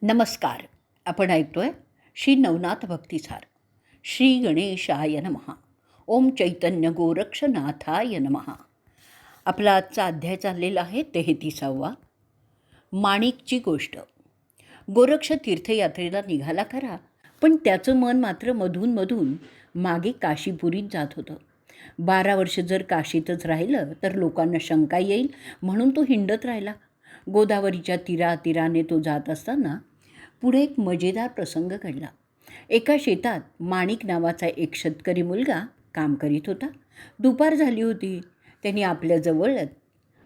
नमस्कार. आपण ऐकतोय श्री नवनाथ भक्तिसार. श्री गणेशाय नमः. ओम चैतन्य गोरक्षनाथाय नमः. आपला आजचा अध्याय चाललेला आहे 33वा. माणिकची गोष्ट. गोरक्ष तीर्थयात्रेला निघाला खरा, पण त्याचं मन मात्र मधून मागे काशीपुरीत जात होतं. 12 वर्ष जर काशीतच राहिलं तर लोकांना शंका येईल म्हणून तो हिंडत राहिला. गोदावरीच्या तीराने तो जात असताना पुढे एक मजेदार प्रसंग घडला. एका शेतात माणिक नावाचा एक शेतकरी मुलगा काम करीत होता. दुपार झाली होती. त्यांनी आपल्याजवळ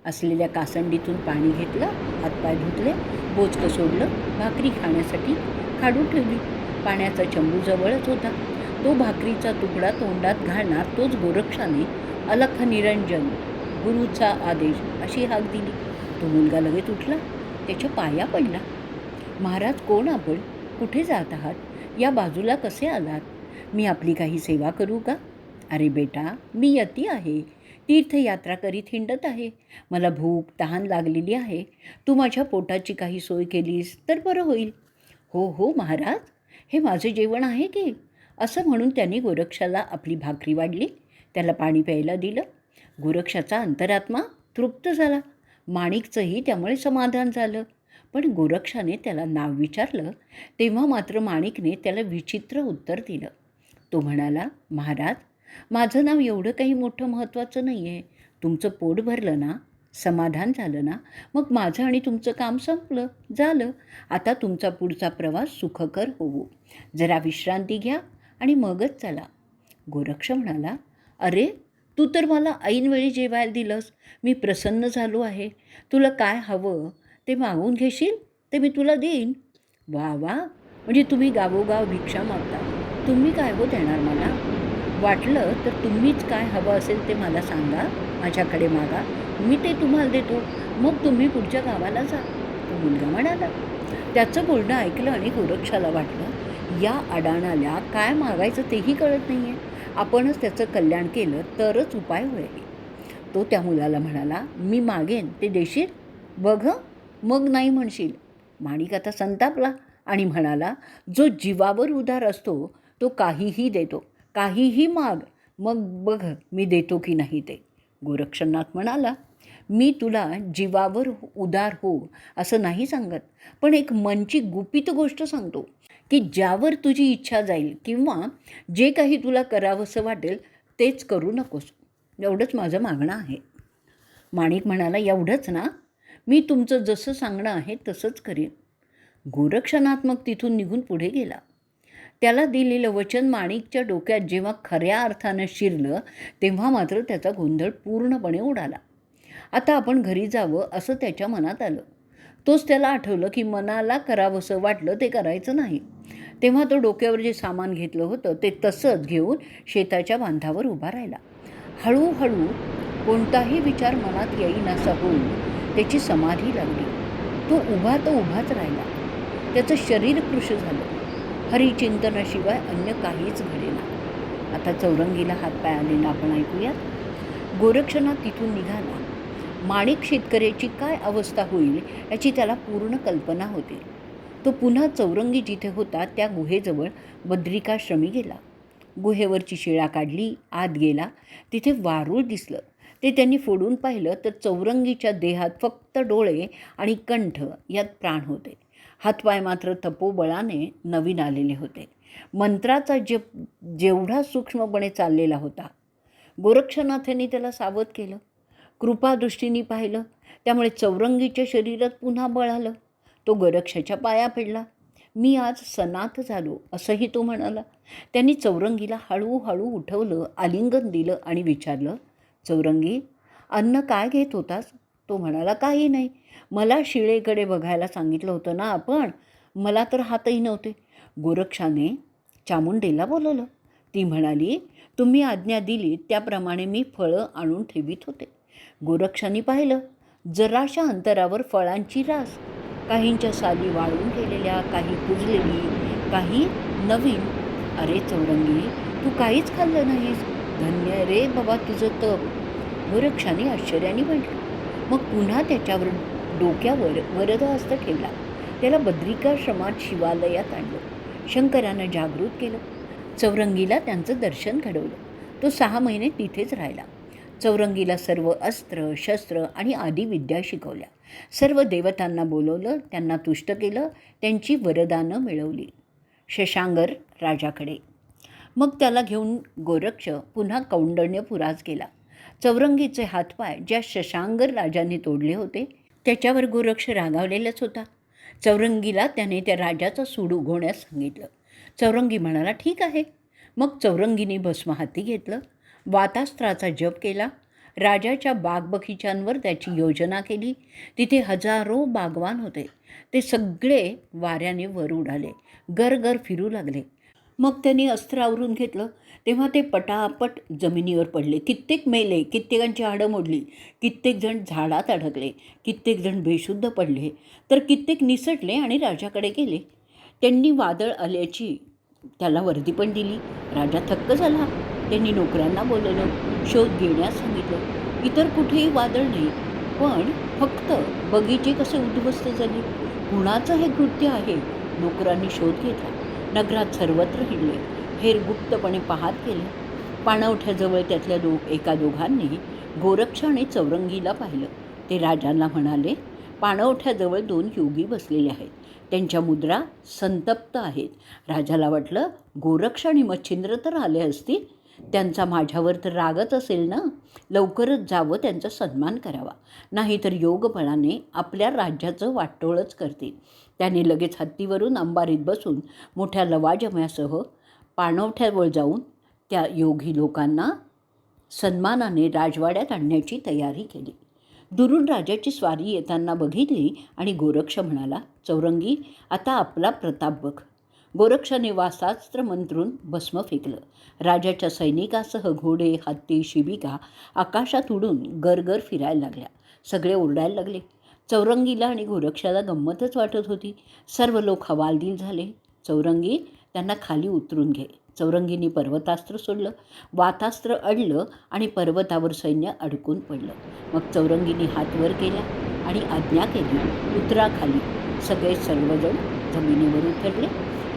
असलेल्या कासंडीतून पाणी घेतलं, हातपाय धुतले, बोचकं सोडलं, भाकरी खाण्यासाठी काढून ठेवली. पाण्याचा चंबू जवळच होता. तो भाकरीचा तुकडा तोंडात घालणार तोच गोरक्षाने अलख निरंजन गुरुचा आदेश अशी हाक दिली. तो मुलगा लगेच उठला, त्याच्या पाया पडला. महाराज, कोण आपण? कुठे जात आहात? या बाजूला कसे आलात? मी आपली काही सेवा करू का? अरे बेटा, मी यती आहे. तीर्थयात्रा करीत हिंडत आहे. मला भूक तहान लागलेली आहे. तू माझ्या पोटाची काही सोय केलीस तर बरं होईल. हो हो महाराज, हे माझे जेवण आहे की. असं म्हणून त्यांनी गोरक्षाला आपली भाकरी वाढली, त्याला पाणी प्यायला दिलं. गोरक्षाचा अंतरात्मा तृप्त झाला. माणिकचंही त्यामुळे समाधान झालं. पण गोरक्षाने त्याला नाव विचारलं तेव्हा मात्र माणिकने त्याला विचित्र उत्तर दिलं. तो म्हणाला, महाराज, माझं नाव एवढं काही मोठं महत्त्वाचं नाही आहे. तुमचं पोट भरलं ना, समाधान झालं ना, मग माझं आणि तुमचं काम संपलं झालं. आता तुमचा पुढचा प्रवास सुखकर होवो. जरा विश्रांती घ्या आणि मगच चला. गोरक्ष म्हणाला, अरे, तू तर मला ऐनवेळी जेवायला दिलंस. मी प्रसन्न झालो आहे. तुला काय हवं ते मागून घेशील ते मी तुला देईन. वा वा, म्हणजे तुम्ही गावोगाव भिक्षा मागता. तुम्ही काय हो देणार मला? वाटलं तर तुम्हीच काय हवं असेल ते मला सांगा, माझ्याकडे मागा, मी ते तुम्हाला देतो. मग तुम्ही पुढच्या गावाला जा. तो मुलगा म्हणाला. त्याचं बोलणं ऐकलं आणि गोरक्षाला वाटलं, या अडाणाला काय मागायचं तेही कळत नाही आहे. आपणच त्याचं कल्याण केलं तरच उपाय होईल. तो त्या मुलाला म्हणाला, मी मागेन ते देशील? बघ, मग नाही म्हणशील. माणिक आता संतापला आणि म्हणाला, जो जीवावर उदार असतो तो काहीही देतो. काहीही माग, मग बघ मी देतो की नाही ते. गोरक्षनाथ म्हणाला, मी तुला जीवावर उदार हो असं नाही सांगत, पण एक मनची गुपित गोष्ट सांगतो की ज्यावर तुझी इच्छा जाईल किंवा जे काही तुला करावंसं वाटेल तेच करू नकोस. एवढंच माझं मागणं आहे. माणिक म्हणाला, एवढंच ना? मी तुमचं जसं सांगणं आहे तसंच करेन. गोरक्षनाथ मग तिथून निघून पुढे गेला. त्याला दिलेलं वचन माणिकच्या डोक्यात जेव्हा खऱ्या अर्थानं शिरलं तेव्हा मात्र त्याचा गोंधळ पूर्णपणे उडाला. आता आपण घरी जावं असं त्याच्या मनात आलं. तोच त्याला आठवलं की मनाला करावंसं वाटलं ते करायचं नाही. तेव्हा तो डोक्यावर जे सामान घेतलं होतं ते तसंच घेऊन शेताच्या बांधावर उभा राहिला. हळूहळू कोणताही विचार मनात येईनासा होऊन त्याची समाधी लागली. तो उभाच राहिला. त्याचं शरीर कृश झालं. हरिचिंतनाशिवाय अन्य काहीच घडेना. आता चौरंगीला हातपाय आलेला आपण ऐकूयात. गोरक्षनाथ तिथून निघाला. माणिक शेतकऱ्याची काय अवस्था होईल याची त्याला पूर्ण कल्पना होती. तो पुन्हा चौरंगी जिथे होता त्या गुहेजवळ बद्रिकाश्रमी गेला. गुहेवरची शिळा काढली, आत गेला. तिथे वारूळ दिसलं. ते त्यांनी फोडून पाहिलं तर चौरंगीच्या देहात फक्त डोळे आणि कंठ यात प्राण होते. हातपाय मात्र तपोबळाने नवीन आलेले होते. मंत्राचा जेवढा सूक्ष्मपणे चाललेला होता. गोरक्षनाथांनी त्याला सावध केलं, कृपादृष्टीने पाहिलं. त्यामुळे चौरंगीच्या शरीरात पुन्हा बळ आलं. तो गोरक्षाच्या पाया पडला. मी आज सनाथ झालो असंही तो म्हणाला. त्यांनी चौरंगीला हळूहळू उठवलं, आलिंगन दिलं आणि विचारलं, चौरंगी, अन्न काय घेत होतास? तो म्हणाला, काही नाही. मला शिळेकडे बघायला सांगितलं होतं ना आपण, मला तर हातही नव्हते. गोरक्षाने चामुंडेला बोलवलं. ती म्हणाली, तुम्ही आज्ञा दिली त्याप्रमाणे मी फळं आणून ठेवीत होते. गोरक्षाने पाहिलं, जराशा अंतरावर फळांची रास. काहींच्या साली वाळून गेलेल्या, काही कुजलेली, काही नवीन. अरे चौरंगी, तू काहीच खाल्लं नाहीस. धन्य रे बाबा तुझं तप. गोरक्षाने आश्चर्याने म्हटलं. मग पुन्हा त्याच्यावर डोक्यावर वरदहस्त ठेवला. त्याला बद्रिकाश्रमात शिवालयात आणलं. शंकरानं जागृत केलं. चौरंगीला त्यांचं दर्शन घडवलं. तो 6 महिने तिथेच राहिला. चौरंगीला सर्व अस्त्र शस्त्र आणि आदी विद्या शिकवल्या. सर्व देवतांना बोलवलं, त्यांना तुष्ट केलं, त्यांची वरदानं मिळवली. शशांगर राजाकडे. मग त्याला घेऊन गोरक्ष पुन्हा कौंडण्यपुरास गेला. चौरंगीचे हातपाय ज्या शशांगर राजाने तोडले होते त्याच्यावर गोरक्ष रागावलेलाच होता. चौरंगीला त्याने त्या राजाचा सूड उगवण्यास सांगितलं. चौरंगी म्हणाला, ठीक आहे. मग चौरंगीने भस्म हाती घेतलं, वातास्त्राचा जप केला, राजाच्या बागबगीच्यांवर त्याची योजना केली. तिथे हजारो बागवान होते. ते सगळे वाऱ्याने वर उडाले, गरगर फिरू लागले. मग त्यांनी अस्त्र आवरून घेतलं तेव्हा ते पटापट जमिनीवर पडले. कित्येक मेले, कित्येकांची हाडं मोडली, कित्येक जण झाडात अडकले, कित्येक जण बेशुद्ध पडले, तर कित्येक निसटले आणि राजाकडे गेले. त्यांनी वादळ आल्याची त्याला वर्दी पण दिली. राजा थक्क झाला. त्यांनी नोकरांना बोलवलं, शोध घेण्यास सांगितलं. इतर कुठेही वादळ नाही, पण फक्त बगीचे कसे उद्ध्वस्त झाले. कुणाचं हे कृत्य आहे? नोकरांनी शोध घेतला. नगरात सर्वत्र हिंडले, हेर गुप्तपणे पाहत गेले. पाणवठ्याजवळ त्यातल्या एका दोघांनी गोरक्ष आणि चौरंगीला पाहिलं. ते राजांना म्हणाले, पाणवठ्याजवळ 2 योगी बसलेले आहेत. त्यांच्या मुद्रा संतप्त आहेत. राजाला वाटलं, गोरक्ष आणि मच्छिंद्र तर आले असतील, त्यांचा माझ्यावर तर रागच असेल ना. लवकरच जावं, त्यांचा सन्मान करावा, नाहीतर योगबळाने आपल्या राज्याचं वाटोळच करतील. त्याने लगेच हत्तीवरून अंबारीत बसून मोठ्या लवाजम्यासह पाणवठ्यावर जाऊन त्या योगी लोकांना सन्मानाने राजवाड्यात आणण्याची तयारी केली. दुरून राजाची स्वारी येताना बघितली आणि गोरक्ष म्हणाला, चौरंगी, आता आपला प्रताप बघ. गोरक्षाने वासास्त्र मंत्रून भस्म फेकलं. राजाच्या सैनिकासह घोडे, हत्ती, शिबिका आकाशात उडून गरगर फिरायला लागल्या. सगळे ओरडायला लागले. चौरंगीला आणि गोरक्षाला गंमतच वाटत होती. सर्व लोक हवालदिल झाले. चौरंगी, त्यांना खाली उतरून घे. चौरंगीने पर्वतास्त्र सोडलं. वातास्त्र अडलं आणि पर्वतावर सैन्य अडकून पडलं. मग चौरंगीने हात वर केला आणि आज्ञा केली, उतरा खाली. सगळे सर्वजण जमिनीवर उतरले.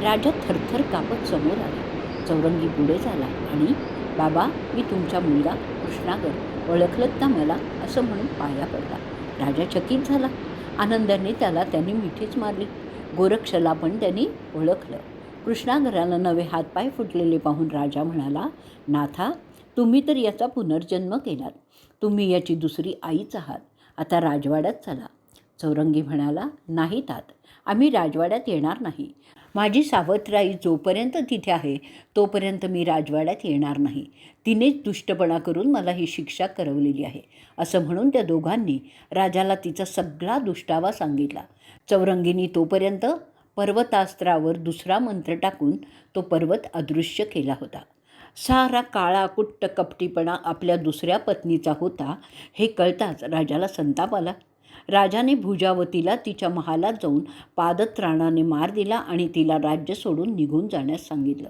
राजा थरथर कापत समोर आला. चौरंगी पुढे झाला आणि, बाबा, मी तुमचा मुलगा कृष्णागर, ओळखलत का मला, असं म्हणून पाया पडला. राजा चकित झाला. आनंदाने त्यांनी मिठीच मारली. गोरक्षला पण त्यांनी ओळखलं. कृष्णागराला नवे हातपाय फुटलेले पाहून राजा म्हणाला, नाथा, तुम्ही तर याचा पुनर्जन्म केलात. तुम्ही याची दुसरी आईच आहात. आता राजवाड्यात चला. चौरंगी म्हणाला, नाही तात, आम्ही राजवाड्यात येणार नाही. माझी सावत्राई जोपर्यंत तिथे आहे तोपर्यंत मी राजवाड्यात येणार नाही. तिनेच दुष्टपणा करून मला ही शिक्षा करवलेली आहे. असं म्हणून त्या दोघांनी राजाला तिचा सगळा दुष्टावा सांगितला. चौरंगीनी तोपर्यंत पर्वतास्त्रावर दुसरा मंत्र टाकून तो पर्वत अदृश्य केला होता. सारा काळा कुट्ट कपटीपणा आपल्या दुसऱ्या पत्नीचा होता हे कळताच राजाला संताप आला. राजाने भुजावतीला तिच्या महालात जाऊन पादत्राणाने मार दिला आणि तिला राज्य सोडून निघून जाण्यास सांगितलं.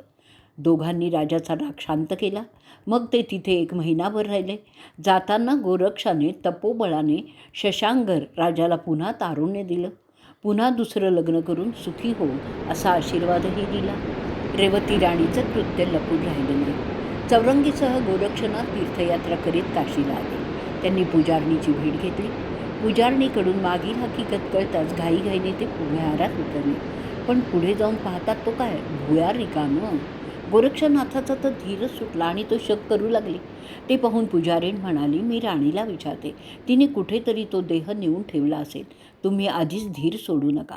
दोघांनी राजाचा राग शांत केला. मग ते तिथे 1 महिनाभर राहिले. जाताना गोरक्षाने तपोबळाने शशांगर राजाला पुन्हा तारुण्य दिलं. पुन्हा दुसरं लग्न करून सुखी हो असा आशीर्वादही दिला. रेवती राणीचं कृत्य लपून राहिलं नाही. चौरंगीसह गोरक्षनाथ तीर्थयात्रा करीत काशीला आले. त्यांनी पुजारणीची भेट घेतली. पुजारणीकडून मागील हकीकत कळताच घाईघाईने ते भुयारात उतरले. पण पुढे जाऊन पाहतात तो काय, भुयार रिकामं. गोरक्षनाथाचा तर धीरच सुटला आणि तो शक करू लागले. ते पाहून पुजारीण म्हणाली, मी राणीला विचारते, तिने कुठेतरी तो देह नेऊन ठेवला असेल. तुम्ही आधीच धीर सोडू नका.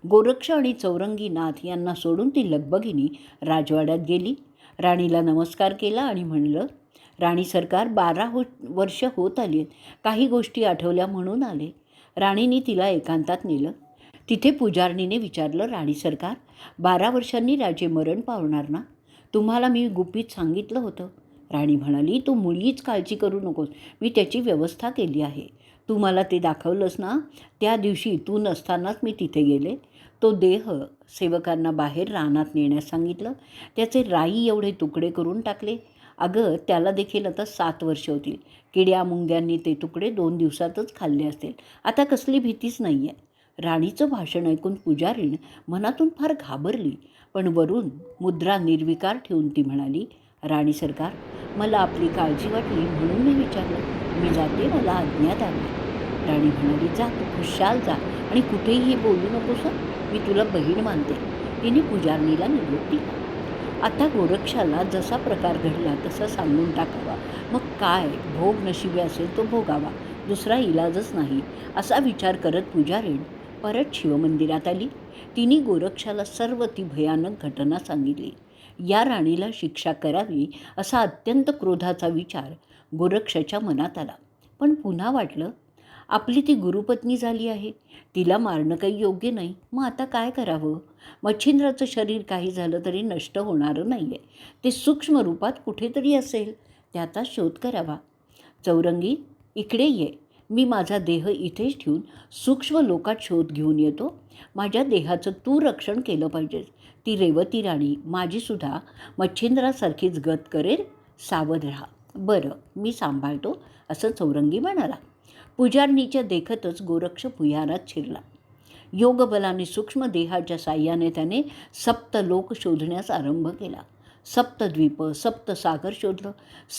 गोरक्ष आणि चौरंगीनाथ यांना सोडून ती लगबगीने राजवाड्यात गेली. राणीला नमस्कार केला आणि म्हणलं, राणी सरकार, 12 वर्ष होत आली. काही गोष्टी आठवल्या म्हणून आले. राणीने तिला एकांतात नेलं. तिथे पुजारणीने विचारलं, राणी सरकार, 12 वर्षांनी राजे मरण पावणार ना? तुम्हाला मी गुपित सांगितलं होतं. राणी म्हणाली, तू मुळीच काळजी करू नकोस, मी त्याची व्यवस्था केली आहे. तू मला ते दाखवलंस ना, त्या दिवशी तू नसतानाच मी तिथे गेले. तो देह सेवकांना बाहेर रानात नेण्यास सांगितलं. त्याचे राई एवढे तुकडे करून टाकले. अगं, त्याला देखील आता 7 वर्ष होतील. किड्या मुंग्यांनी ते तुकडे 2 दिवसातच खाल्ले असतील. आता कसली भीतीच नाही आहे. राणीचं भाषण ऐकून पुजारीण मनातून फार घाबरली, पण वरून मुद्रा निर्विकार ठेवून ती म्हणाली, राणी सरकार, मला आपली काळजी वाटली म्हणून मी विचारलं. मी जाते, मला आज्ञा द्यावी. राणी म्हणाली, जा तू खुशाल जा आणि कुठेही बोलू नकोस, मी तुला बहीण मानते. तिने पुजारणीला निरोप दिला. आता गोरक्षाला जसा प्रकार घडला तसा सांगून टाकावा, मग काय भोग नशिबी असेल तो भोगावा, दुसरा इलाजच नाही असा विचार करत पुजारीण परत शिवमंदिरात आली. तिने गोरक्षाला सर्व ती भयानक घटना सांगितली. या राणीला शिक्षा करावी असा अत्यंत क्रोधाचा विचार गोरक्षाच्या मनात आला. पण पुन्हा वाटलं, आपली ती गुरुपत्नी झाली आहे, तिला मारणं काही योग्य नाही, मग आता काय करावं. मच्छिंद्राचं शरीर काही झालं तरी नष्ट होणारं नाही आहे, ते सूक्ष्म रूपात कुठेतरी असेल, त्याचा शोध करावा. चौरंगी, इकडे ये, मी माझा देह इथेच ठेवून सूक्ष्म लोकात शोध घेऊन येतो. माझ्या देहाचं तू रक्षण केलं पाहिजेस. ती रेवती राणी माझीसुद्धा मच्छिंद्रासारखीच गत करेल, सावध राहा. बरं, मी सांभाळतो, असं चौरंगी म्हणाला. पुजारणीच्या देखतच गोरक्ष भुयारात शिरला. योगबलाने सूक्ष्म देहाच्या साह्याने त्याने सप्तलोक शोधण्यास आरंभ केला. सप्तद्वीप, सप्तसागर शोधलं,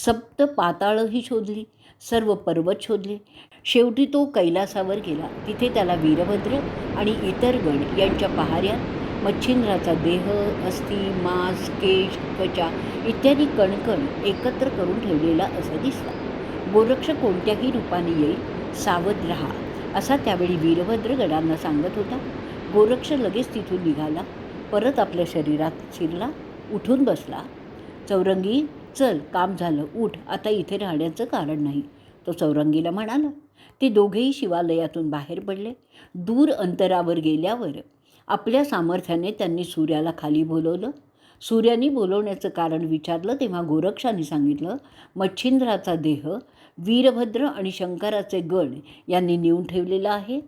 सप्त पाताळही शोधली, सर्व पर्वत शोधले. शेवटी तो कैलासावर गेला. तिथे त्याला वीरभद्र आणि इतर गण यांच्या पहाऱ्यात मच्छिंद्राचा देह, अस्थि, मांस, केश, त्वचा इत्यादी कणकण एकत्र करून ठेवलेला असा दिसला. गोरक्ष कोणत्याही रूपाने येईल, सावध राहा, असा त्यावेळी वीरभद्र गडांना सांगत होता. गोरक्ष लगेच तिथून निघाला, परत आपल्या शरीरात शिरला, उठून बसला. चौरंगी, चल, काम झालं, उठ, आता इथे राहण्याचं कारण नाही, तो चौरंगीला म्हणाला. ते दोघेही शिवालयातून बाहेर पडले. दूर अंतरावर गेल्यावर आपल्या सामर्थ्याने त्यांनी सूर्याला खाली बोलवलं. सूर्याने बोलवण्याचं कारण विचारलं तेव्हा गोरक्षाने सांगितलं, मच्छिंद्राचा देह वीरभद्र आणि शंकराचे गण यांनी नेऊन ठेवलेला आहे.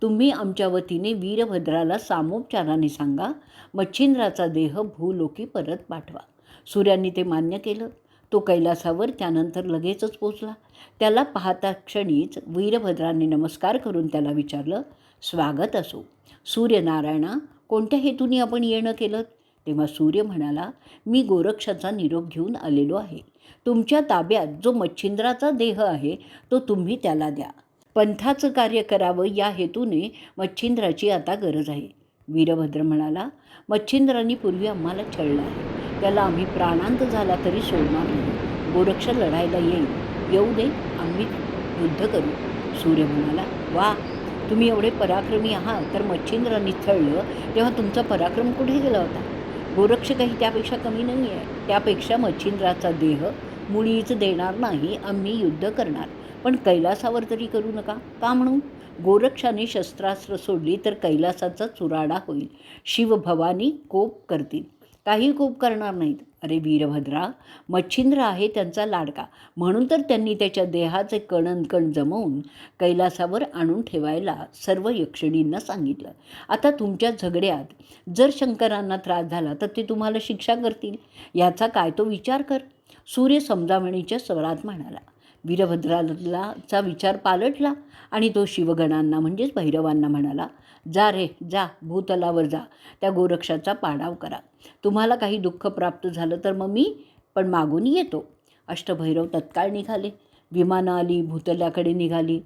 तुम्ही आमच्या वतीने वीरभद्राला सामोपचाराने सांगा, मच्छिंद्राचा देह भूलोकी परत पाठवा. सूर्याने ते मान्य केलं. तो कैलासावर त्यानंतर लगेचच पोचला. त्याला पाहता क्षणीच वीरभद्राने नमस्कार करून त्याला विचारलं, स्वागत असो. सूर्यनारायणा, कोणत्या हेतूने आपण येणं केलं? तेव्हा सूर्य म्हणाला, मी गोरक्षाचा निरोप घेऊन आलेलो आहे. तुमच्या ताब्यात जो मच्छिंद्राचा देह आहे तो तुम्ही त्याला द्या. पंथाचं कार्य करावं या हेतूने मच्छिंद्राची आता गरज आहे. वीरभद्र म्हणाला, मच्छिंद्रांनी पूर्वी आम्हाला छळलं आहे, त्याला आम्ही प्राणांत झाला तरी सोडणार नाही. गोरक्ष लढायला येईल, येऊ दे, आम्ही युद्ध करू. सूर्य म्हणाला, वा, तुम्ही एवढे पराक्रमी आहात, तर मच्छिंद्रांनी छळलं तेव्हा तुमचा पराक्रम कुठे गेला होता? गोरक्ष काही त्यापेक्षा कमी नाही आहे. त्यापेक्षा मच्छिंद्राचा देह मुळीच देणार नाही, आम्ही युद्ध करणार, पण कैलासावर तरी करू नका. का म्हणून? गोरक्षाने शस्त्रास्त्र सोडली तर कैलासाचा चुराडा होईल. शिवभवानी कोप करतील, काही कोप करणार नाहीत. अरे वीरभद्रा, मच्छिंद्र आहे त्यांचा लाडका, म्हणून तर त्यांनी त्याच्या देहाचे कणनकण जमवून कैलासावर आणून ठेवायला सर्व यक्षिणींना सांगितलं. आता तुमच्या झगड्यात जर शंकरांना त्रास झाला तर ते तुम्हाला शिक्षा करतील, याचा काय तो विचार कर. सूर्य समजावणीच्या स्वरात म्हणाला. वीरभद्राचा विचार पालटला आणि तो शिवगणांना म्हणजेच भैरवांना म्हणाला, जा रे, जा, भूतलावर जा, त्या गोरक्षाचा पाडाव करा. तुम्हाला काही दुःख प्राप्त झालं तर मग मी पण मागून येतो. अष्टभैरव तत्काळ निघाले. विमानं आली, भूतलाकडे निघाली.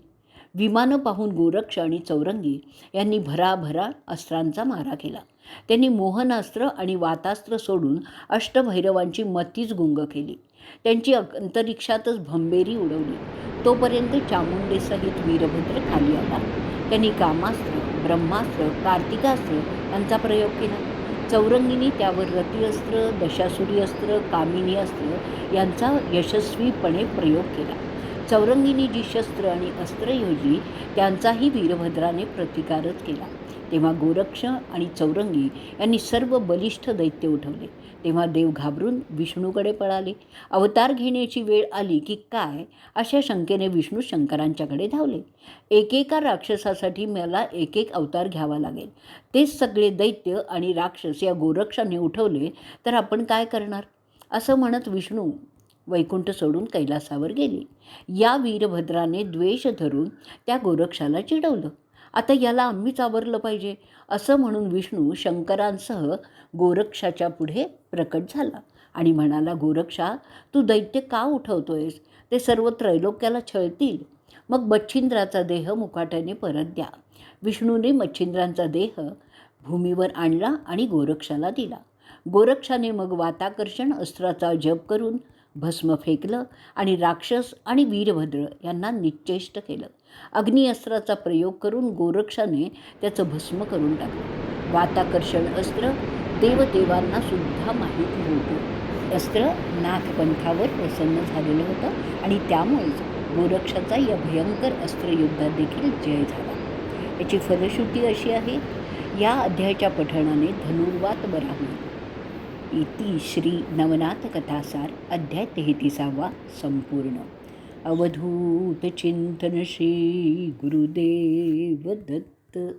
विमानं पाहून गोरक्ष आणि चौरंगी यांनी भराभरा अस्त्रांचा मारा केला. त्यांनी मोहनास्त्र आणि वातास्त्र सोडून अष्टभैरवांची मतीच गुंग केली. त्यांची अंतरिक्षातच भंबेरी उडवली. तोपर्यंत चामुंडेसहित वीरभद्र खाली आला. त्यांनी कामास्त्र, ब्रह्मास्त्र, कार्तिकास्त्र यांचा प्रयोग केला. चौरंगीने त्यावर रतिअस्त्र, दशासुरी अस्त्र, कामिनी अस्त्र यांचा यशस्वीपणे प्रयोग केला. चौरंगीने जी शस्त्र आणि अस्त्र योजली त्यांचाही वीरभद्राने प्रतिकारच केला. तेव्हा गोरक्ष आणि चौरंगी यांनी सर्व बलिष्ठ दैत्य उठवले. तेव्हा देव घाबरून विष्णूकडे पळाले. अवतार घेण्याची वेळ आली की काय अशा शंकेने विष्णू शंकरांच्याकडे धावले. एकेका राक्षसासाठी मला एक एक अवतार घ्यावा लागेल. तेच सगळे दैत्य आणि राक्षस या गोरक्षाने उठवले तर आपण काय करणार, असं म्हणत विष्णू वैकुंठ सोडून कैलासावर गेले. या वीरभद्राने द्वेष धरून त्या गोरक्षाला चिडवलं. आता याला आम्हीच आवरलं पाहिजे असं म्हणून विष्णू शंकरांसह गोरक्षाच्या पुढे प्रकट झाला आणि म्हणाला, गोरक्षा, तू दैत्य का उठवतोयस? ते सर्व त्रैलोक्याला छळतील. मग मच्छिंद्राचा देह मुकाट्याने परत द्या. विष्णूने मच्छिंद्रांचा देह भूमीवर आणला आणि गोरक्षाला दिला. गोरक्षाने मग वाताकर्षण अस्त्राचा जप करून भस्म फेकलं आणि राक्षस आणि वीरभद्र यांना निश्चेष्ट केलं. अग्निअस्त्राचा प्रयोग करून गोरक्षाने त्याचं भस्म करून टाकलं. वाताकर्षण अस्त्र देवदेवांना सुद्धा माहीत नव्हतं. अस्त्र नाथपंथावर प्रसन्न झालेलं होतं आणि त्यामुळेच गोरक्षाचा या भयंकर अस्त्रयुद्धात देखील जय झाला. याची फलश्रुती अशी आहे, या अध्यायाच्या पठणाने धनुर्वात बरा होईल. इति श्री नवनाथ कथासार अध्याय 33 संपूर्ण. अवधूत चिंतन श्री गुरुदेव दत्त.